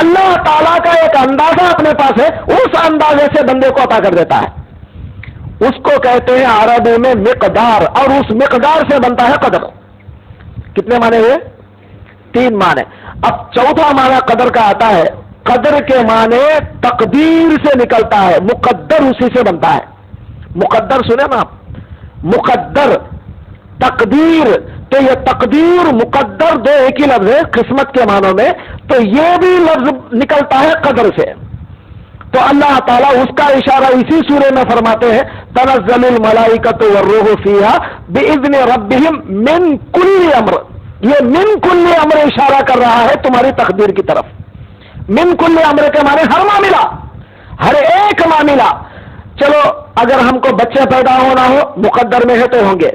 اللہ تعالیٰ کا ایک اندازہ اپنے پاس ہے، اس اندازے سے بندے کو عطا کر دیتا ہے. اس کو کہتے ہیں عربی میں مقدار، اور اس مقدار سے بنتا ہے قدر. کتنے معنی ہوئے؟ 3 معنی. اب چوتھا معنی قدر کا آتا ہے. قدر کے معنی تقدیر سے نکلتا ہے، مقدر اسی سے بنتا ہے. مقدر سنے نا آپ، مقدر تقدیر، تو یہ تقدیر مقدر دو ایک ہی لفظ ہے قسمت کے معنوں میں، تو یہ بھی لفظ نکلتا ہے قدر سے. تو اللہ تعالیٰ اس کا اشارہ اسی سورے میں فرماتے ہیں تنزل الملائکۃ والروح فیہا باذن ربہم من کل امر. یہ من کل امر اشارہ کر رہا ہے تمہاری تقدیر کی طرف. من کل امر کے معنی ہر معاملہ، ہر ایک معاملہ. چلو اگر ہم کو بچے پیدا ہونا ہو مقدر میں ہے تو ہوں گے،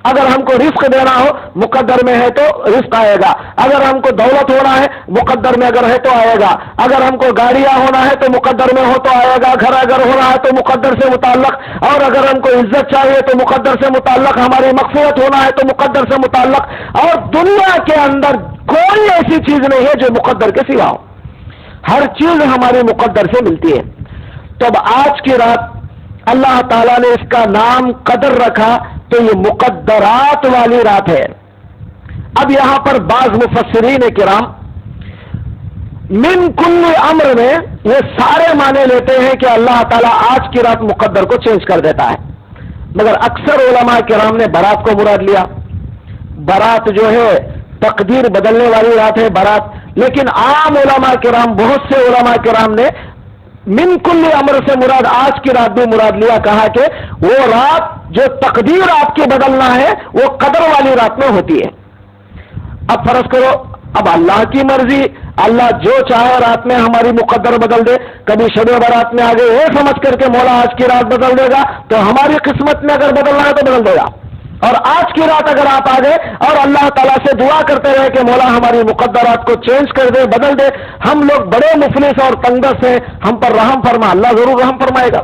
اگر ہم کو رزق دینا ہو مقدر میں ہے تو رزق آئے گا، اگر ہم کو دولت ہونا ہے مقدر میں اگر ہے تو آئے گا، اگر ہم کو گاڑیاں ہونا ہے تو مقدر میں ہو تو آئے گا، گھر اگر ہونا ہے تو مقدر سے متعلق، اور اگر ہم کو عزت چاہیے تو مقدر سے متعلق، ہماری مغفرت ہونا ہے تو مقدر سے متعلق. اور دنیا کے اندر کوئی ایسی چیز نہیں ہے جو مقدر کے سوا ہو، ہر چیز ہماری مقدر سے ملتی ہے. تو اب آج کی رات اللہ تعالیٰ نے اس کا نام قدر رکھا تو یہ مقدرات والی رات ہے. اب یہاں پر بعض مفسرین کرام من کل امر میں یہ سارے معنی لیتے ہیں کہ اللہ تعالیٰ آج کی رات مقدر کو چینج کر دیتا ہے، مگر اکثر علماء کرام نے برات کو مراد لیا. برات جو ہے تقدیر بدلنے والی رات ہے برات، لیکن عام علماء کرام، بہت سے علماء کرام نے من کل امر سے مراد آج کی رات بھی مراد لیا، کہا کہ وہ رات جو تقدیر آپ کی بدلنا ہے وہ قدر والی رات میں ہوتی ہے. اب فرض کرو اب اللہ کی مرضی، اللہ جو چاہے رات میں ہماری مقدر بدل دے. کبھی شب برات میں آگے یہ سمجھ کر کے مولا آج کی رات بدل دے گا، تو ہماری قسمت میں اگر بدلنا ہے تو بدل دے گا. اور آج کی رات اگر آپ آ گئے اور اللہ تعالیٰ سے دعا کرتے رہے کہ مولا ہماری مقدرات کو چینج کر دے، بدل دے، ہم لوگ بڑے مفلس اور تنگدست ہیں، ہم پر رحم فرما، اللہ ضرور رحم فرمائے گا.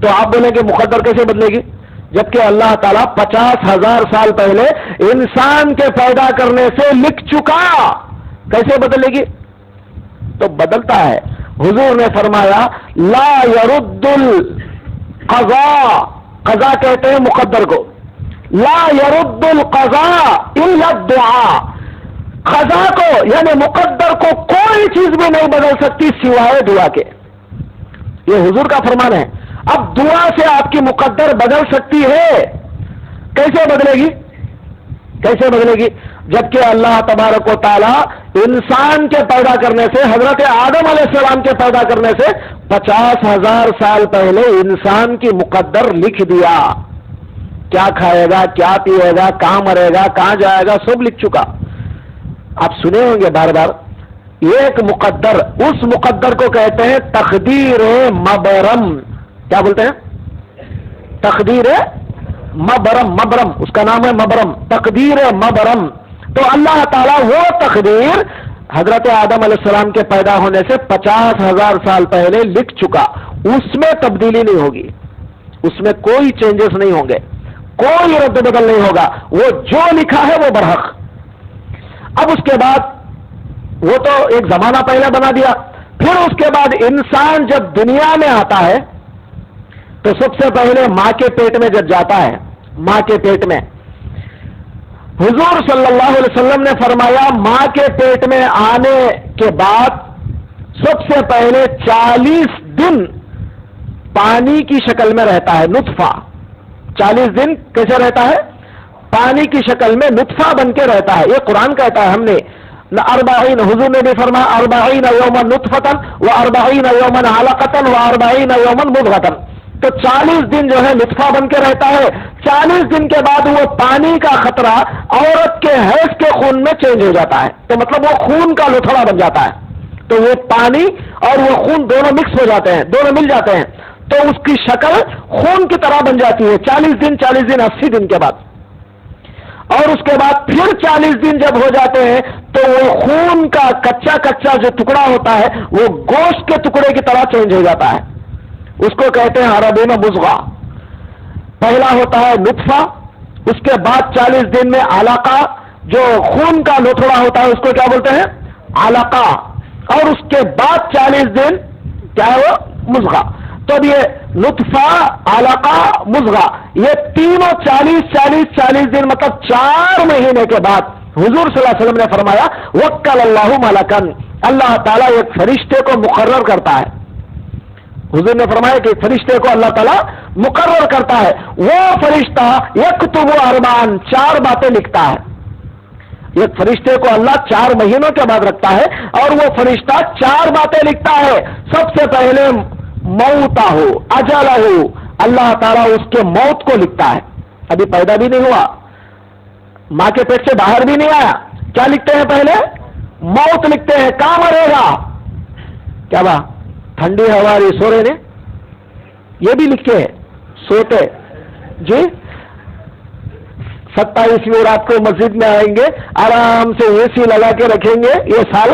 تو آپ بولیں کہ مقدر کیسے بدلے گی؟ جبکہ اللہ تعالیٰ 50,000 سال پہلے انسان کے پیدا کرنے سے لکھ چکا، کیسے بدلے گی؟ تو بدلتا ہے. حضور نے فرمایا لا يرد القضاء، قضا کہتے ہیں مقدر کو، لا يرد القضاء الا الدعاء. قضا کو یعنی مقدر کو کوئی چیز بھی نہیں بدل سکتی سوائے دعا کے. یہ حضور کا فرمان ہے. اب دعا سے آپ کی مقدر بدل سکتی ہے، کیسے بدلے گی؟ کیسے بدلے گی؟ جبکہ اللہ تبارک و تعالی انسان کے پیدا کرنے سے، حضرت آدم علیہ السلام کے پیدا کرنے سے 50,000 سال پہلے انسان کی مقدر لکھ دیا. کیا کھائے گا، کیا پیے گا، کہاں مرے گا، کہاں جائے گا، سب لکھ چکا. آپ سنے ہوں گے بار بار. ایک مقدر، اس مقدر کو کہتے ہیں تقدیر مبرم. کیا بولتے ہیں؟ تقدیر مبرم. مبرم اس کا نام ہے مبرم، تقدیر مبرم. تو اللہ تعالیٰ وہ تقدیر حضرت آدم علیہ السلام کے پیدا ہونے سے 50,000 سال پہلے لکھ چکا. اس میں تبدیلی نہیں ہوگی، اس میں کوئی چینجز نہیں ہوں گے، کوئی رد بدل نہیں ہوگا. وہ جو لکھا ہے وہ برحق. اب اس کے بعد وہ تو ایک زمانہ پہلے بنا دیا. پھر اس کے بعد انسان جب دنیا میں آتا ہے تو سب سے پہلے ماں کے پیٹ میں جب جاتا ہے، ماں کے پیٹ میں، حضور صلی اللہ علیہ وسلم نے فرمایا ماں کے پیٹ میں آنے کے بعد سب سے پہلے 40 دن پانی کی شکل میں رہتا ہے، نطفہ. 40 دن کیسے رہتا ہے؟ پانی کی شکل میں نطفہ بن کے رہتا ہے. یہ قرآن کہتا ہے، ہم نے 40، حضور نے بھی فرمایا 40 یوما نطفۃ و40 یوما علقۃ و40 یوما مضغۃ. تو 40 دن جو ہے نطفہ بن کے رہتا ہے. 40 دن کے بعد وہ پانی کا خطرہ عورت کے حیض کے خون میں چینج ہو جاتا ہے. تو مطلب وہ خون کا لوتھڑا بن جاتا ہے. تو وہ پانی اور وہ خون دونوں مکس ہو جاتے ہیں، دونوں مل جاتے ہیں، تو اس کی شکل خون کی طرح بن جاتی ہے 40 دن 80 دن کے بعد. اور اس کے بعد پھر 40 دن جب ہو جاتے ہیں تو وہ خون کا کچا جو ٹکڑا ہوتا ہے وہ گوشت کے ٹکڑے کی طرح چینج ہو جاتا ہے. اس کو کہتے ہیں عربی میں مضغہ. پہلا ہوتا ہے نطفہ، اس کے بعد 40 دن میں علقہ، جو خون کا لوتھڑا ہوتا ہے اس کو کیا بولتے ہیں؟ علقہ. اور اس کے بعد 40 دن کیا ہے وہ مضغہ. تو اب یہ نطفہ، علقہ، مضغہ، یہ تینوں 40 دن مطلب 4 مہینے کے بعد حضور صلی اللہ علیہ وسلم نے فرمایا وکل اللہ ملکن، اللہ تعالیٰ ایک فرشتے کو مقرر کرتا ہے. حضور نے فرمایا کہ فرشتے کو اللہ تعالیٰ مقرر کرتا ہے. وہ فرشتہ یکتب اربعن، 4 باتیں لکھتا ہے. ایک فرشتے کو اللہ 4 مہینوں کے بعد رکھتا ہے اور وہ فرشتہ 4 باتیں لکھتا ہے. سب سے پہلے موتا ہو، اجلا ہو، اللہ تعالیٰ اس کے موت کو لکھتا ہے. ابھی پیدا بھی نہیں ہوا، ماں کے پیٹ سے باہر بھی نہیں آیا، کیا لکھتے ہیں؟ پہلے موت لکھتے ہیں. کہاں مرے گا؟ کیا بات ٹھنڈی ہماری سو رہے نے، یہ بھی لکھے سوتے جی. 27ویں رات کو مسجد میں آئیں گے، آرام سے اے سی لگا کے رکھیں گے. یہ سال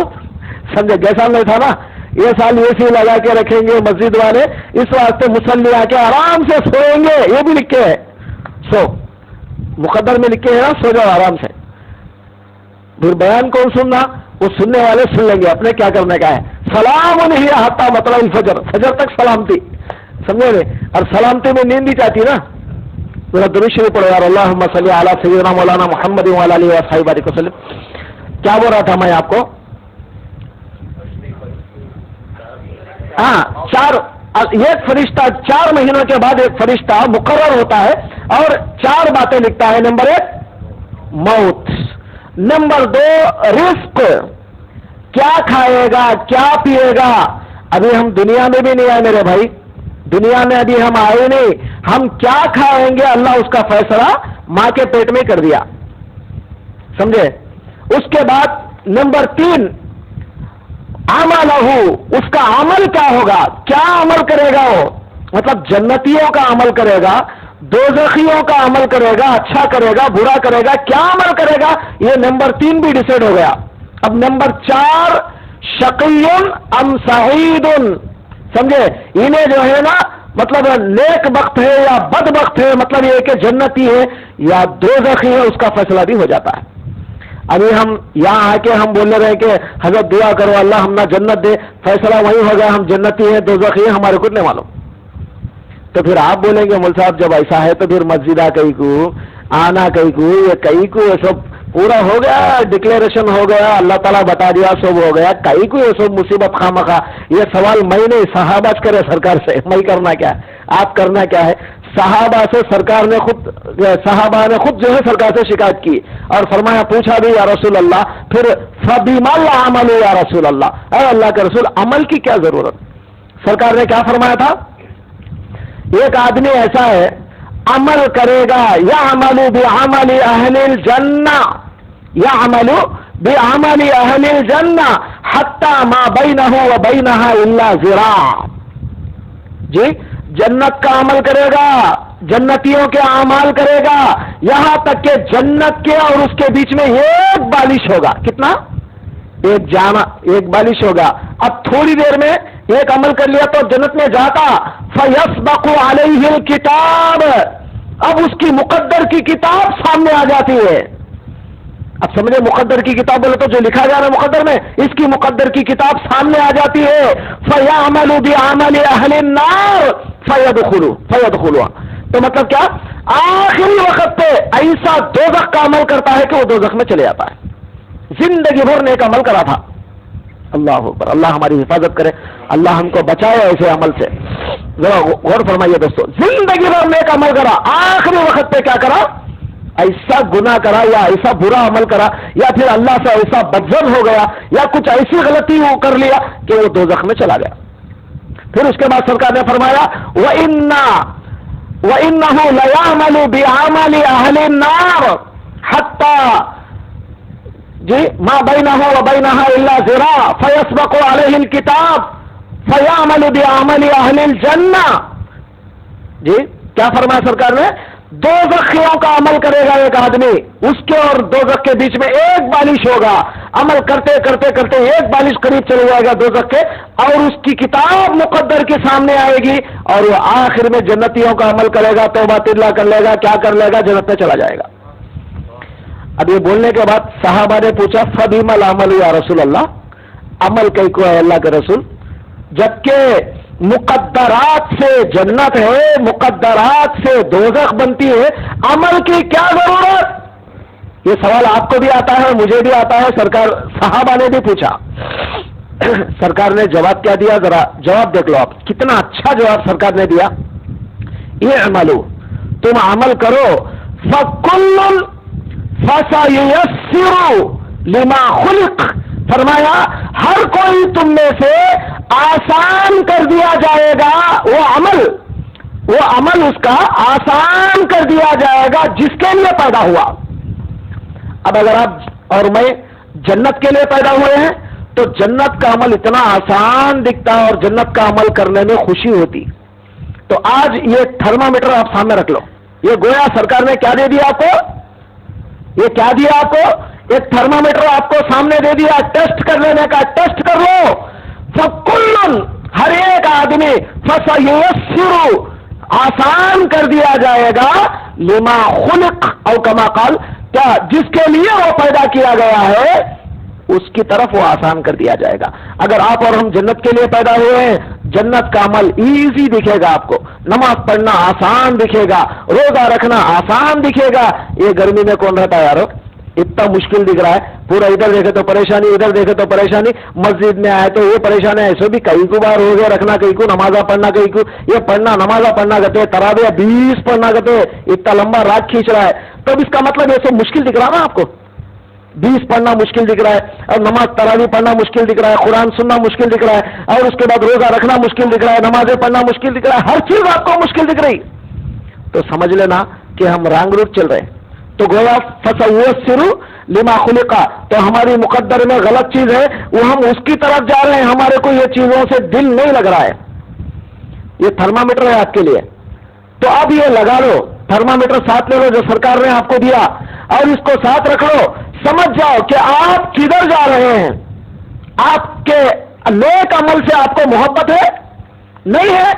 سمجھے گئے سال نہیں تھا نا، یہ سال اے سی لگا کے رکھیں گے مسجد والے، اس واسطے مسلی آ کے آرام سے سوئیں گے. یہ بھی لکھے ہے، سو مقدر میں لکھے ہیں نا، سو جاؤ آرام سے. پھر بیان کون سننا؟ وہ سننے والے سن لیں گے، اپنے کیا کرنے کا ہے. سلام نہیں حتی مطلع الفجر، فجر تک سلامتی، سمجھے گے. اور سلامتی میں نیند نہیں چاہتی نا. میرا درود شریف پڑھو یار، اللہم صلی علی سیدنا مولانا محمد وعلی آلہ وصحبہ وسلم. کیا بول رہا تھا میں آپ کو؟ ہاں، 4 ایک فرشتہ 4 مہینوں کے بعد ایک فرشتہ مقرر ہوتا ہے اور 4 باتیں لکھتا ہے. نمبر 1 موت، نمبر 2 رزق، کیا کھائے گا کیا پیے گا. ابھی ہم دنیا میں بھی نہیں آئے میرے بھائی، دنیا میں ابھی ہم آئے نہیں، ہم کیا کھائیں گے اللہ اس کا فیصلہ ماں کے پیٹ میں کر دیا، سمجھے. اس کے بعد نمبر 3 عملہ، اس کا عمل کیا ہوگا، کیا عمل کرے گا وہ، مطلب جنتیوں کا عمل کرے گا، دوزخیوں کا عمل کرے گا، اچھا کرے گا برا کرے گا، کیا عمل کرے گا. یہ نمبر 3 بھی ڈیسائیڈ ہو گیا. اب نمبر 4 شقی ام سعید، سمجھے. انہیں جو ہے نا مطلب نیک بخت ہے یا بد بخت ہے، مطلب یہ کہ جنتی ہے یا دوزخی ہے، اس کا فیصلہ بھی ہو جاتا ہے. ابھی ہم یہاں آ کے ہم بولنے رہے کہ حضرت دعا کرو اللہ ہم نہ جنت دے، فیصلہ وہی ہو گیا ہم جنتی ہیں دوزخی ہیں، ہمارے کچھ نہیں معلوم. تو پھر آپ بولیں گے مول صاحب جب ایسا ہے تو پھر مسجدہ کئی کو آنا کئی کو یہ کئی کو یہ سب پورا ہو گیا، ڈکلیریشن ہو گیا، اللہ تعالیٰ بتا دیا سب ہو گیا، کئی کو یہ سب مصیبت خامخواہ. یہ سوال میں نے صحابہ کرے سرکار سے، میں کرنا کیا ہے، آپ کرنا کیا ہے. صحابہ سے سرکار نے خود، صحابہ نے خود جو ہے سرکار سے شکایت کی اور فرمایا، پوچھا بھی یا رسول اللہ، پھر فبما العمل یا رسول اللہ، اے اللہ کے رسول عمل کی کیا ضرورت. سرکار نے کیا فرمایا تھا، ایک آدمی ایسا ہے عمل کرے گا یعمل بعمل اہل الجنہ، یعمل بعمل اہل الجنہ حتی ما بینہ و بینہا الا ذراع. جی جنت کا عمل کرے گا، جنتیوں کے اعمال کرے گا، یہاں تک کہ جنت کے اور اس کے بیچ میں ایک بالش ہوگا. کتنا؟ ایک جامع، ایک بالش ہوگا. اب تھوڑی دیر میں ایک عمل کر لیا تو جنت میں جاتا، فیسبق علیہ الکتاب، اب اس کی مقدر کی کتاب سامنے آ جاتی ہے. اب سمجھے مقدر کی کتاب بولے تو جو لکھا جا رہا ہے مقدر میں، اس کی مقدر کی کتاب سامنے آ جاتی ہے. فیعمل بعمل اہل النار فیدخلوا. تو مطلب کیا، آخری وقت پہ ایسا دوزخ کا عمل کرتا ہے کہ وہ دوزخ میں چلے جاتا ہے. زندگی بھر نیک عمل کرا تھا. اللہ اکبر، اللہ ہماری حفاظت کرے، اللہ ہم کو بچائے ایسے عمل سے. ذرا غور فرمائیے دوستو، زندگی بھر نیک عمل کرا، آخری وقت پہ کیا کرا، ایسا گناہ کرا یا ایسا برا عمل کرا یا پھر اللہ سے ایسا بدظن ہو گیا یا کچھ ایسی غلطی وہ کر لیا کہ وہ دوزخ میں چلا گیا. پھر اس کے بعد سرکار نے فرمایا وَإِنَّهُ لَيَعْمَلُ بِعَمَلِ أَهْلِ النَّارِ حَتَّى جی ما بَيْنَهُ وَبَيْنَهَا إِلَّا ذِرَاعٌ فَيَسْبَقُ عَلَيْهِ الْكِتَابُ فَيَعْمَلُ بِعَمَلِ أَهْلِ الْجَنَّةِ. جی کیا فرمایا سرکار نے، دوزخیوں کا عمل کرے گا ایک آدمی، اس کے اور دوزخ کے بیچ میں ایک بالش ہوگا، عمل کرتے کرتے کرتے ایک بالش قریب چلے جائے گا دوزخ کے، اور اس کی کتاب مقدر کے سامنے آئے گی اور وہ آخر میں جنتیوں کا عمل کرے گا، توبہ ترلا کر لے گا، کیا کر لے گا، جنت میں چلا جائے گا. اب یہ بولنے کے بعد صحابہ نے پوچھا فبما العمل یا رسول اللہ، عمل کئی کو ہے اللہ کے رسول، جبکہ مقدرات سے جنت ہے، مقدرات سے دوزخ بنتی ہے، عمل کی کیا ضرورت؟ یہ سوال آپ کو بھی آتا ہے، مجھے بھی آتا ہے، سرکار صحابہ نے بھی پوچھا، سرکار نے جواب کیا دیا؟ ذرا جواب دیکھ لو آپ، کتنا اچھا جواب سرکار نے دیا. یہ عملو، تم عمل کرو، فَكُلٌّ فَسَيُيَسِّرُ لِمَا خُلِقَ، فرمایا ہر کوئی تم میں سے آسان کر دیا جائے گا وہ عمل اس کا آسان کر دیا جائے گا جس کے لیے پیدا ہوا. اب اگر آپ اور میں جنت کے لیے پیدا ہوئے ہیں تو جنت کا عمل اتنا آسان دکھتا ہے اور جنت کا عمل کرنے میں خوشی ہوتی. تو آج یہ تھرمامیٹر آپ سامنے رکھ لو، یہ گویا سرکار نے کیا دے دیا آپ کو؟ یہ کیا دیا آپ کو؟ ایک تھرمامیٹر آپ کو سامنے دے دیا، ٹیسٹ کر لینے کا، ٹیسٹ کر لو. فَكُلٌّ، ہر ایک آدمی، فَسَيُيَسِّرُ، آسان کر دیا جائے گا، لما خلق او کما قال، کیا جس کے لیے وہ پیدا کیا گیا ہے اس کی طرف وہ آسان کر دیا جائے گا. اگر آپ اور ہم جنت کے لیے پیدا ہوئے ہیں، جنت کا عمل ایزی دکھے گا آپ کو، نماز پڑھنا آسان دکھے گا، روزہ رکھنا آسان دکھے گا. یہ گرمی میں کون رہتا ہے یارو؟ اتنا مشکل دکھ رہا ہے، پورا ادھر دیکھے تو پریشانی، ادھر دیکھے تو پریشانی. مسجد میں آئے تو یہ پریشانی، ایسے بھی کئی کو بار روزے رکھنا، کئی کو نمازہ پڑھنا، کئی کو یہ پڑھنا نمازہ پڑھنا کہتے، تراویح 20 پڑھنا کہتے، اتنا لمبا رات کھینچ رہا ہے. تب اس کا مطلب یہ سب مشکل دکھ رہا نا آپ کو؟ 20 پڑھنا مشکل دکھ رہا ہے، اور نماز تراویح پڑھنا مشکل دکھ رہا ہے، قرآن سننا مشکل دکھ رہا ہے، اور اس کے بعد روزہ رکھنا مشکل دکھ رہا ہے، نمازیں پڑھنا مشکل دکھ رہا ہے، ہر چیز آپ کو مشکل دکھ رہی، تو سمجھ لینا کہ ہم رانگ روٹ چل رہے ہیں. تو گویا فَسَيُيَسِّرُ لِمَا خُلِقَ، تو ہماری مقدر میں غلط چیز ہے، وہ ہم اس کی طرف جا رہے ہیں، ہمارے کو یہ چیزوں سے دل نہیں لگ رہا ہے. یہ تھرمامیٹر ہے آپ کے لیے، تو اب یہ لگا لو، تھرمامیٹر ساتھ لے لو جو سرکار نے آپ کو دیا، اور اس کو ساتھ رکھ لو. سمجھ جاؤ کہ آپ کدھر جا رہے ہیں. آپ کے نیک عمل سے آپ کو محبت ہے؟ نہیں ہے.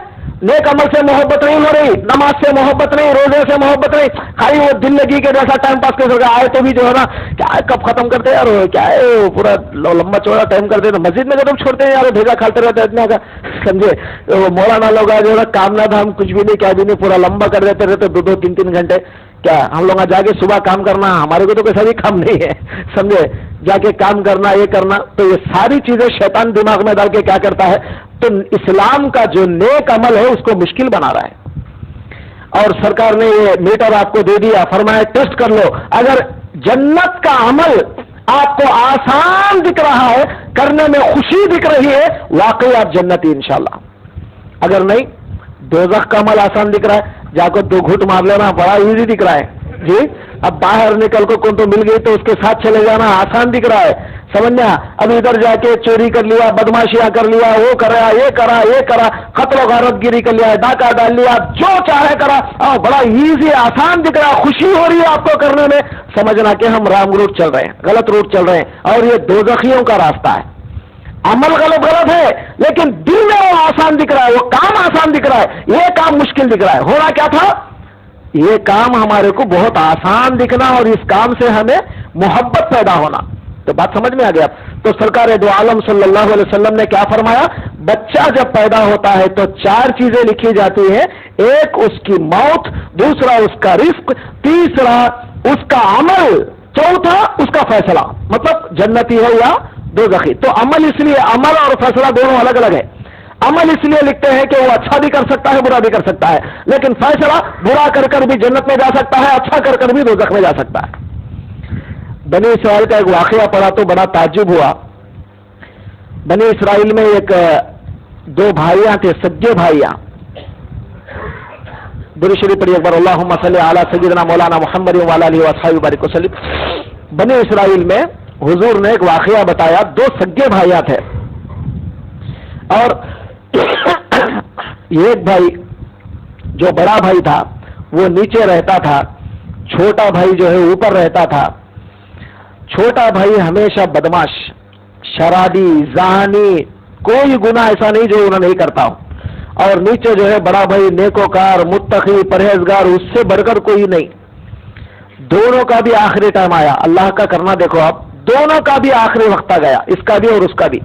نیک عمل سے محبت نہیں ہو رہی، نماز سے محبت نہیں، روزے سے محبت نہیں، خالی وہ دل لگی کے جیسا ٹائم پاس کر سکے. آئے تو بھی جو ہے نا کیا کب ختم کرتے یار، کیا ہے پورا لمبا چوڑا ٹائم کرتے، مسجد میں کب چھوڑتے ہیں یار، بھیجا کھاتے رہتے اتنا کا، سمجھے؟ وہ مولانا لوگ جو ہے نا کام نہ دھام کچھ بھی نہیں، کیا بھی نہیں، پورا لمبا کر دیتے رہتے 2-2 3-3 گھنٹے. کیا ہم لوگ جا کے صبح کام کرنا، ہمارے کو تو کوئی سبھی کام نہیں ہے، سمجھے؟ جا کے کام کرنا، یہ کرنا، تو یہ ساری چیزیں شیطان دماغ میں ڈال کے کیا کرتا ہے، تو اسلام کا جو نیک عمل ہے اس کو مشکل بنا رہا ہے. اور سرکار نے یہ میٹر آپ کو دے دیا، فرمایا ٹیسٹ کر لو. اگر جنت کا عمل آپ کو آسان دکھ رہا ہے، کرنے میں خوشی دکھ رہی ہے، واقعی آپ جنتی انشاءاللہ. اگر نہیں، دوزخ کا عمل آسان دکھ رہا ہے، جا کر 2 گھوٹ مار لینا بڑا ایزی دکھ رہا ہے جی. اب باہر نکل کو کون تو مل گئی تو اس کے ساتھ چلے جانا آسان دکھ رہا ہے، سمجھنا. اب ادھر جا کے چوری کر لیا، بدماشیاں کر لیا، وہ کرا، یہ کرا، قتل و غارت گیری کر لیا، ڈاکہ ڈال لیا، جو چاہے کرا، اور بڑا ایزی آسان دکھ رہا ہے، خوشی ہو رہی ہے آپ کو کرنے میں. سمجھنا کہ ہم رانگ روٹ چل رہے ہیں، غلط روٹ چل رہے ہیں، اور یہ دوزخیوں کا راستہ ہے. عمل غلط ہے، لیکن دل میں وہ آسان دکھ رہا ہے، وہ کام آسان دکھ رہا ہے، یہ کام مشکل دکھ رہا ہے. ہونا کیا تھا؟ یہ کام ہمارے کو بہت آسان دکھنا، اور اس کام سے ہمیں محبت پیدا ہونا. تو بات سمجھ میں آ گیا. تو سرکار دو عالم صلی اللہ علیہ وسلم نے کیا فرمایا؟ بچہ جب پیدا ہوتا ہے تو 4 چیزیں لکھی جاتی ہیں. ایک اس کی موت، دوسرا اس کا رزق، تیسرا اس کا عمل، چوتھا اس کا فیصلہ، مطلب جنتی ہے یا دوزخی. تو عمل اس لیے، عمل اور فیصلہ دونوں الگ الگ ہے. عمل اس لیے لکھتے ہیں کہ وہ اچھا بھی کر سکتا ہے، برا بھی کر سکتا ہے، لیکن فیصلہ برا کر بھی جنت میں جا سکتا ہے، اچھا کر بھی دوزخ میں جا سکتا ہے. بنی اسرائیل کا ایک واقعہ پڑھا تو بڑا تعجب ہوا. بنی اسرائیل میں 2 بھائیاں تھے، سگے بھائیاں. درود شریف پڑھیے ایک بار، اللہم صلی علی سیدنا مولانا محمد وعلی آلہ وصحبہ وبارک وسلم. بنی اسرائیل میں حضور نے ایک واقعہ بتایا. 2 سگے بھائیاں تھے، اور ایک بھائی جو بڑا بھائی تھا وہ نیچے رہتا تھا، چھوٹا بھائی جو ہے اوپر رہتا تھا. چھوٹا بھائی ہمیشہ بدماش، شرابی، زانی، کوئی گناہ ایسا نہیں جو انہوں نہیں کرتا ہو. اور نیچے جو ہے بڑا بھائی نیکوکار، متقی، پرہیزگار، اس سے بڑھ کر کوئی نہیں. دونوں کا بھی آخری ٹائم آیا. اللہ کا کرنا دیکھو آپ، دونوں کا بھی آخری وقت آ گیا، اس کا بھی اور اس کا بھی.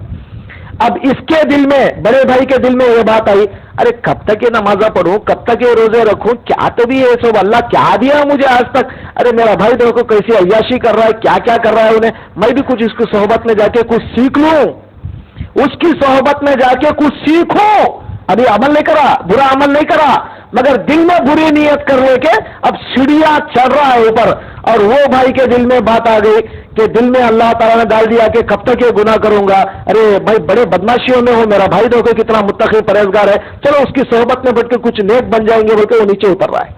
اب اس کے دل میں، بڑے بھائی کے دل میں یہ بات آئی، ارے کب تک یہ نمازہ پڑھوں، کب تک یہ روزے رکھوں، کیا تو بھی یہ سب اللہ کیا دیا مجھے آج تک، ارے میرا بھائی دیکھو کیسی عیاشی کر رہا ہے، کیا کیا کر رہا ہے انہیں، میں بھی کچھ اس کی صحبت میں جا کے کچھ سیکھ لوں، اس کی صحبت میں جا کے کچھ سیکھوں۔ ابھی عمل نہیں کرا، برا عمل نہیں کرا، مگر دل میں بری نیت کرنے کے اب سیڑھیاں چڑھ رہا ہے اوپر، اور وہ بھائی کے دل میں بات آ گئی کہ دل میں اللہ تعالیٰ نے ڈال دیا کہ کب تک یہ گناہ کروں گا، ارے بھائی بڑے بدماشیوں میں ہو، میرا بھائی دیکھو کتنا متقی پرہیزگار ہے، چلو اس کی صحبت میں بیٹھ کے کچھ نیک بن جائیں گے، بلکہ وہ نیچے اتر رہا ہے،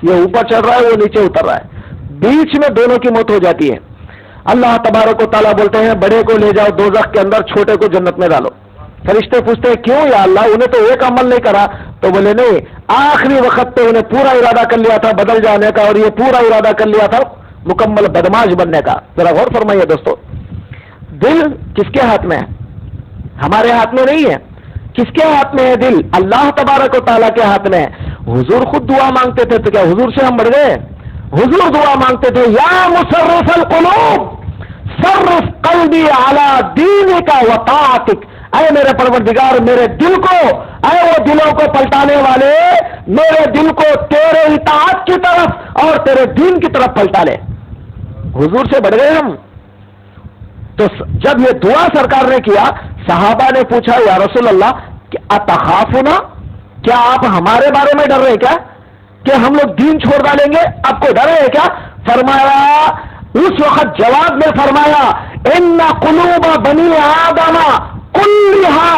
یہ اوپر چڑھ رہا ہے، وہ نیچے اتر رہا ہے، بیچ میں دونوں کی موت ہو جاتی ہے۔ اللہ تبارک و تعالیٰ بولتے ہیں بڑے کو لے جاؤ دوزخ کے اندر، چھوٹے کو جنت میں ڈالو۔ فرشتے پوچھتے ہیں کیوں یا اللہ، انہیں تو ایک عمل نہیں کرا، تو بولے نہیں، آخری وقت پہ انہیں پورا ارادہ کر لیا تھا بدل جانے کا، اور یہ پورا ارادہ کر لیا تھا مکمل بدماش بننے کا۔ ذرا غور فرمائیے دوستو، دل کس کے ہاتھ میں ہے؟ ہمارے ہاتھ میں نہیں ہے، کس کے ہاتھ میں ہے دل؟ اللہ تبارک و تعالیٰ کے ہاتھ میں ہے۔ حضور خود دعا مانگتے تھے تو کیا حضور سے ہم بڑھ گئے؟ حضور دعا مانگتے تھے یا مصرف القلوب صرف قلبی علی دینک و طاعتک، اے میرے پروردگار میرے دل کو، اے وہ دلوں کو پلٹانے والے، میرے دل کو تیرے اطاعت کی طرف اور تیرے دین کی طرف پلٹا لے۔ حضور سے بڑھ گئے ہم۔ تو جب یہ دعا سرکار نے کیا، صحابہ نے پوچھا یا رسول اللہ کہ اتخافنا، کیا آپ ہمارے بارے میں ڈر رہے کیا کہ ہم لوگ دین چھوڑ ڈالیں گے؟ آپ کو ڈر ہے کیا؟ فرمایا، اس وقت جواب میں فرمایا ان قلوب بنی آدم کلھا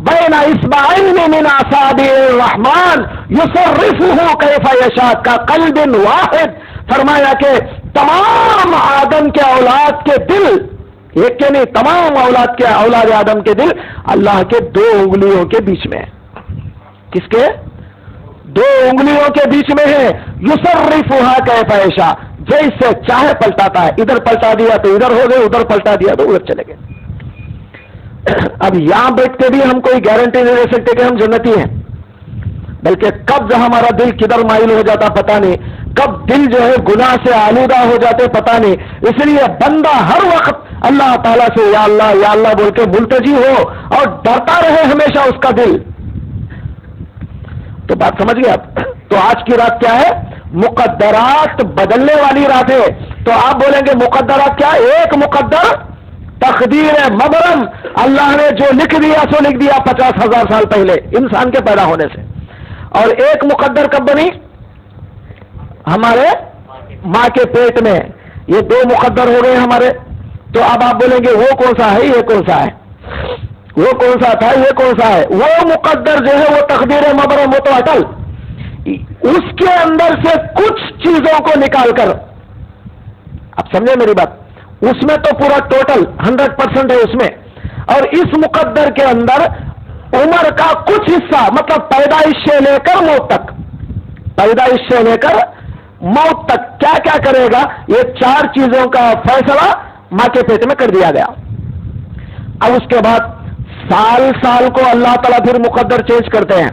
بین اصبعین من اصابع الرحمن یصرفہ کیف یشاء کقلب واحد، فرمایا کہ تمام آدم کے اولاد کے دل، ایک کے نہیں تمام اولاد آدم کے دل اللہ کے دو انگلیوں کے بیچ میں ہے۔ کس کے؟ دو انگلیوں کے بیچ میں ہے۔ یصرفھا کیف یشاء، جیسے چاہے پلٹاتا ہے، ادھر پلٹا دیا تو ادھر ہو گئے، ادھر پلٹا دیا تو ادھر چلے گئے۔ اب یہاں بیٹھ کے بھی ہم کوئی گارنٹی نہیں دے سکتے کہ ہم جنتی ہیں، بلکہ کب ہمارا دل کدھر مائل ہو جاتا پتہ نہیں، کب دل جو ہے گناہ سے آلودہ ہو جاتے پتہ نہیں۔ اس لیے بندہ ہر وقت اللہ تعالیٰ سے یا اللہ بول کے ملتجی ہو اور ڈرتا رہے ہمیشہ اس کا دل۔ تو بات سمجھ گئے آپ؟ تو آج کی رات کیا ہے؟ مقدرات بدلنے والی رات ہے۔ تو آپ بولیں گے مقدرات کیا؟ ایک مقدر تقدیر مبرم، اللہ نے جو لکھ دیا سو لکھ دیا 50,000 سال پہلے انسان کے پیدا ہونے سے۔ اور ایک مقدر کب بنی؟ ہمارے ماں کے پیٹ میں، یہ دو مقدر ہو گئے ہمارے۔ تو اب آپ بولیں گے وہ کون سا ہے، یہ کون سا ہے، وہ کون سا تھا، یہ کون سا ہے؟ وہ مقدر جو ہے وہ تقدیر مبرم، وہ تو اٹل، اس کے اندر سے کچھ چیزوں کو نکال کر، اب سمجھے میری بات، اس میں تو پورا ٹوٹل 100% ہے اس میں، اور اس مقدر کے اندر عمر کا کچھ حصہ، مطلب پیدائش سے لے کر موت تک، پیدائش سے لے کر موت تک کیا کیا کرے گا، یہ 4 چیزوں کا فیصلہ ماں کے پیٹ میں کر دیا گیا۔ اب اس کے بعد سال کو اللہ تعالیٰ پھر مقدر چینج کرتے ہیں۔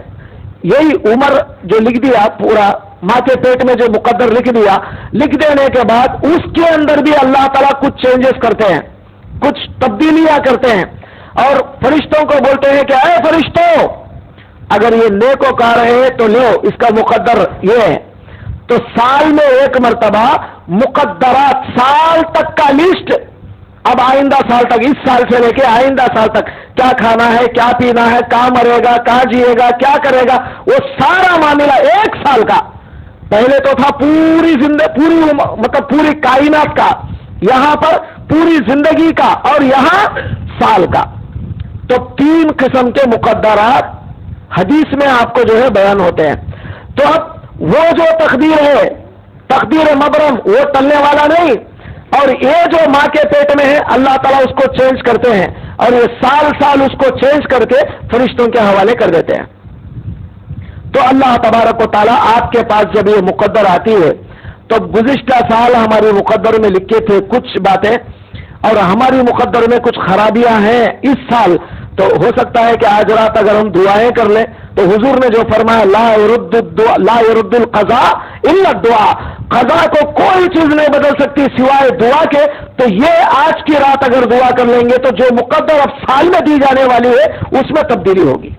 یہی عمر جو لکھ دیا پورا ماں کے پیٹ میں، جو مقدر لکھ دیا، لکھ دینے کے بعد اس کے اندر بھی اللہ تعالیٰ کچھ چینجز کرتے ہیں، کچھ تبدیلیاں کرتے ہیں، اور فرشتوں کو بولتے ہیں کہ اے فرشتوں، اگر یہ نیکوکار ہے تو لو، اس کا مقدر یہ ہے۔ تو سال میں ایک مرتبہ مقدرات، سال تک کا لسٹ، اب آئندہ سال تک، اس سال سے لے کے آئندہ سال تک کیا کھانا ہے، کیا پینا ہے، کہاں مرے گا، کہاں جیے گا، کیا کرے گا، وہ سارا معاملہ ایک سال کا۔ پہلے تو تھا پوری مطلب پوری کائنات کا، یہاں پر پوری زندگی کا، اور یہاں سال کا۔ تو 3 قسم کے مقدرات حدیث میں آپ کو جو ہے بیان ہوتے ہیں۔ تو اب وہ جو تقدیر ہے، تقدیر مبرم، وہ ٹلنے والا نہیں، اور یہ جو ماں کے پیٹ میں ہے اللہ تعالیٰ اس کو چینج کرتے ہیں، اور یہ سال اس کو چینج کر کے فرشتوں کے حوالے کر دیتے ہیں۔ تو اللہ تبارک و تعالیٰ آپ کے پاس جب یہ مقدر آتی ہے، تو گزشتہ سال ہماری مقدر میں لکھے تھے کچھ باتیں، اور ہماری مقدر میں کچھ خرابیاں ہیں اس سال، تو ہو سکتا ہے کہ آج رات اگر ہم دعائیں کر لیں تو حضور نے جو فرمایا لا يرد القضاء الا الدعاء، قضا کو کوئی چیز نہیں بدل سکتی سوائے دعا کے، تو یہ آج کی رات اگر دعا کر لیں گے تو جو مقدر اب سال میں دی جانے والی ہے اس میں تبدیلی ہوگی،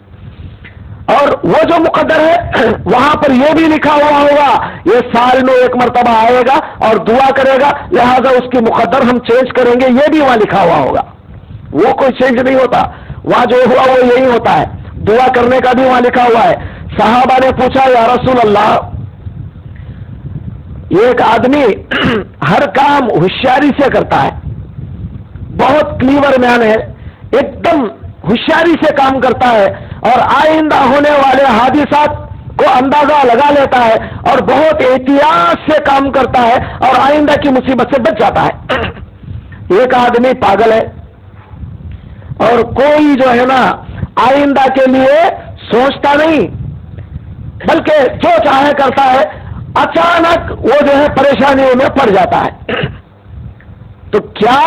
اور وہ جو مقدر ہے وہاں پر یہ بھی لکھا ہوا ہوگا یہ سال میں ایک مرتبہ آئے گا اور دعا کرے گا، لہذا اس کی مقدر ہم چینج کریں گے، یہ بھی وہاں لکھا ہوا ہوگا۔ وہ کوئی چینج نہیں ہوتا، وہاں جو ہوا وہ یہی ہوتا ہے، دعا کرنے کا بھی وہاں لکھا ہوا ہے۔ صحابہ نے پوچھا یا رسول اللہ، یہ ایک آدمی ہر کام ہوشیاری سے کرتا ہے، بہت کلیور مین ہے، ایک دم ہوشیاری سے کام کرتا ہے اور آئندہ ہونے والے حادثات کو اندازہ لگا لیتا ہے اور بہت احتیاط سے کام کرتا ہے اور آئندہ کی مصیبت سے بچ جاتا ہے۔ ایک آدمی پاگل ہے اور کوئی جو ہے نا آئندہ کے لیے سوچتا نہیں، بلکہ جو چاہے کرتا ہے، اچانک وہ جو ہے پریشانیوں میں پڑ جاتا ہے۔ تو کیا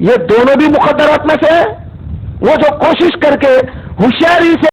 یہ دونوں بھی مقدرات میں سے ہے؟ وہ جو کوشش کر کے ہوشیاری سے